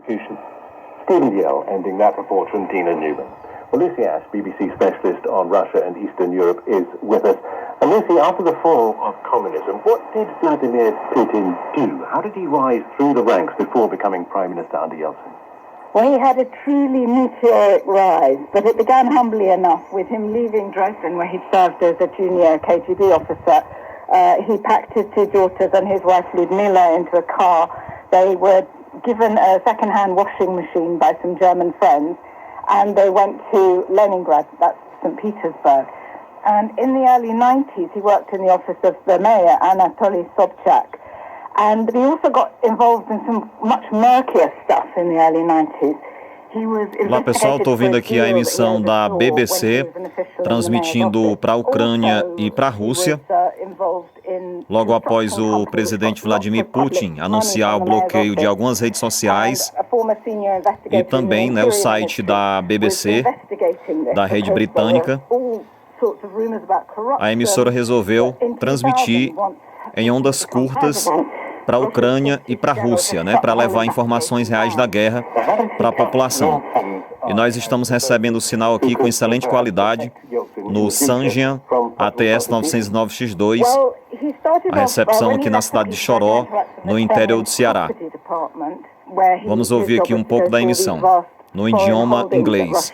execution. Stephen Yell, ending that report from Dina Newman. Well, Lucy Ash, BBC specialist on Russia and Eastern Europe, is with us. And Lucy, after the fall of communism, what did Vladimir Putin do? How did he rise through the ranks before becoming Prime Minister under Yeltsin? Well, he had a truly meteoric rise, but it began humbly enough with him leaving Dresden, where he'd served as a junior KGB officer. He packed his two daughters and his wife Lyudmila into a car. They were given a second-hand washing machine by some German friends, and they went to Leningrad, that's St. Petersburg. And in the early 90s, he worked in the office of the mayor, Anatoly Sobchak. And he also got involved in some much murkier stuff in the early 90s. Olá pessoal, estou ouvindo aqui a emissão da BBC, transmitindo para a Ucrânia e para a Rússia, logo após o presidente Vladimir Putin anunciar o bloqueio de algumas redes sociais e também o site da BBC, da rede britânica. A emissora resolveu transmitir em ondas curtas para a Ucrânia e para a Rússia, para levar informações reais da guerra para a população. E nós estamos recebendo o sinal aqui com excelente qualidade no Sanjian ATS 909X2, a recepção aqui na cidade de Choró, no interior do Ceará. Vamos ouvir aqui um pouco da emissão, no idioma inglês.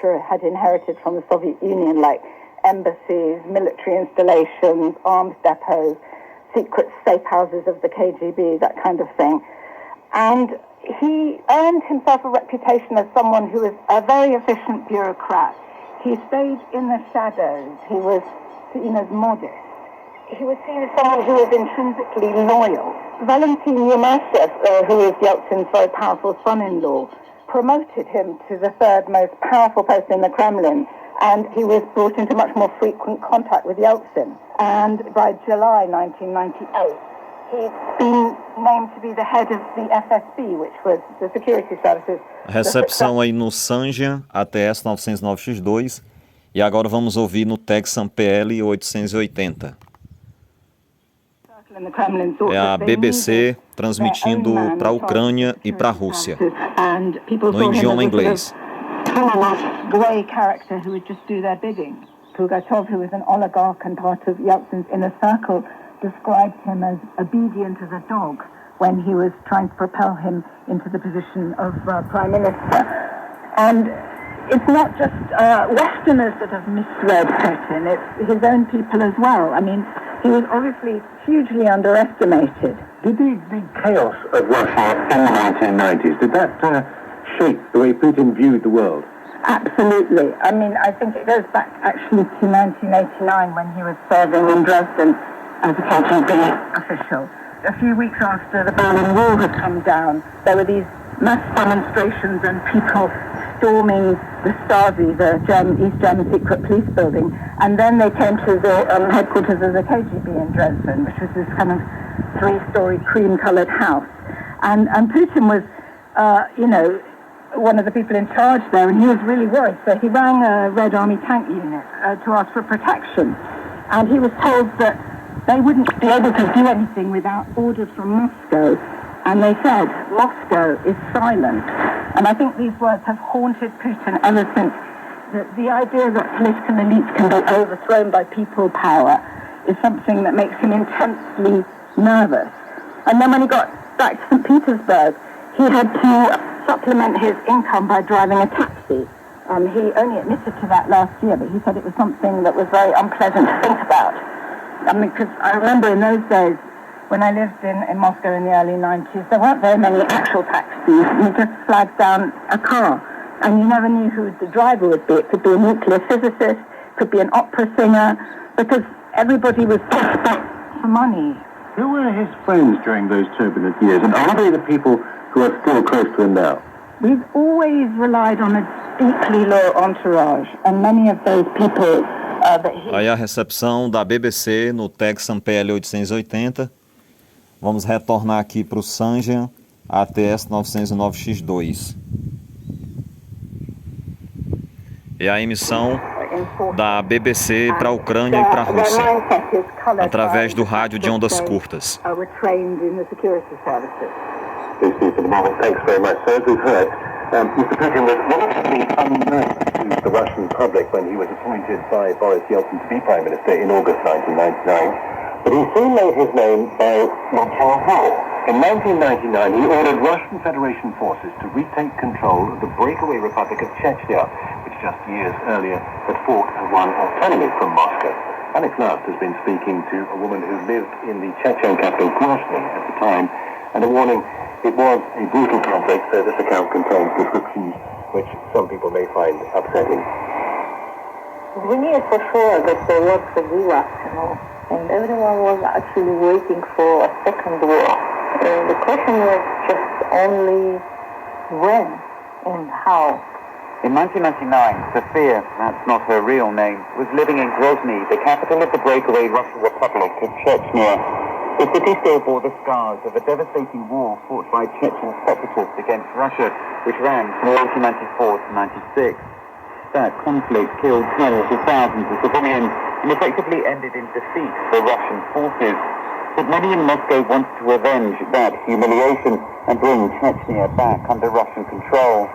Embassies, military installations, arms depots, secret safe houses of the KGB, that kind of thing. And he earned himself a reputation as someone who was a very efficient bureaucrat. He stayed in the shadows. He was seen as modest. He was seen as someone who was intrinsically loyal. Valentin Yumashev, who is Yeltsin's very powerful son-in-law, promoted him to the third most powerful post in the Kremlin, and he was brought into much more frequent contact with Yeltsin. And by July 1998, he'd been named to be the head of the FSB, which was the security services. A recepção aí no Sanjian ATS 909X2, e agora vamos ouvir no Texan PL 880. É a BBC transmitindo para a Ucrânia e para a Rússia, no idioma inglês. Grey character who would just do their bidding. Pugatov, who was an oligarch and part of Yeltsin's inner circle, described him as obedient as a dog when he was trying to propel him into the position of prime minister. And it's not just Westerners that have misread Putin, it's his own people as well. I mean, he was obviously hugely underestimated. Did the chaos of Russia in the 1990s, did that shape the way Putin viewed the world? Absolutely. I mean, I think it goes back actually to 1989 when he was serving in Dresden as a KGB official. A few weeks after the Berlin Wall had come down, there were these mass demonstrations and people storming the Stasi, the East German secret police building, and then they came to the headquarters of the KGB in Dresden, which was this kind of three-story cream-coloured house. And Putin was, one of the people in charge there, and he was really worried. So he rang a Red Army tank unit to ask for protection. And he was told that they wouldn't be able to do anything without orders from Moscow. And they said, Moscow is silent. And I think these words have haunted Putin ever since. The idea that political elites can be overthrown by people power is something that makes him intensely nervous. And then when he got back to St. Petersburg, he had to supplement his income by driving a taxi. He only admitted to that last year, but he said it was something that was very unpleasant to think about. I mean, because I remember in those days, when I lived in Moscow in the early 90s, there weren't very many actual taxis. You just flagged down a car, and you never knew who the driver would be. It could be a nuclear physicist, it could be an opera singer, because everybody was desperate for money. Who were his friends during those turbulent years, and are they the people who are still close to him now? We've always relied on a deeply loyal entourage, and many of those people that he... Aí a recepção da BBC no Texan PL 880. Vamos retornar aqui para o Sanjian ATS 909X2. É a emissão da BBC para a Ucrânia e para a Rússia, através do rádio de ondas curtas. Lucy, for the moment. Thanks very much. So as we've heard, Mr. Putin was relatively unknown to the Russian public when he was appointed by Boris Yeltsin to be Prime Minister in August 1999. But he soon made his name by launching a war. In 1999, he ordered Russian Federation forces to retake control of the breakaway Republic of Chechnya, which just years earlier had fought and won autonomy from Moscow. Alex Last has been speaking to a woman who lived in the Chechen capital Grozny at the time, and a warning, it was a brutal conflict, so this account contains descriptions which some people may find upsetting. We knew for sure that there was a war, and everyone was actually waiting for a second war. The question was just only when and how. In 1999, Sofia, that's not her real name, was living in Grozny, the capital of the breakaway Russian Republic of Chechnya. The city still bore the scars of a devastating war fought by Chechen separatists against Russia, which ran from 1994 to 96. That conflict killed tens of thousands of civilians and effectively ended in defeat for Russian forces. But many in Moscow wanted to avenge that humiliation and bring Chechnya back under Russian control.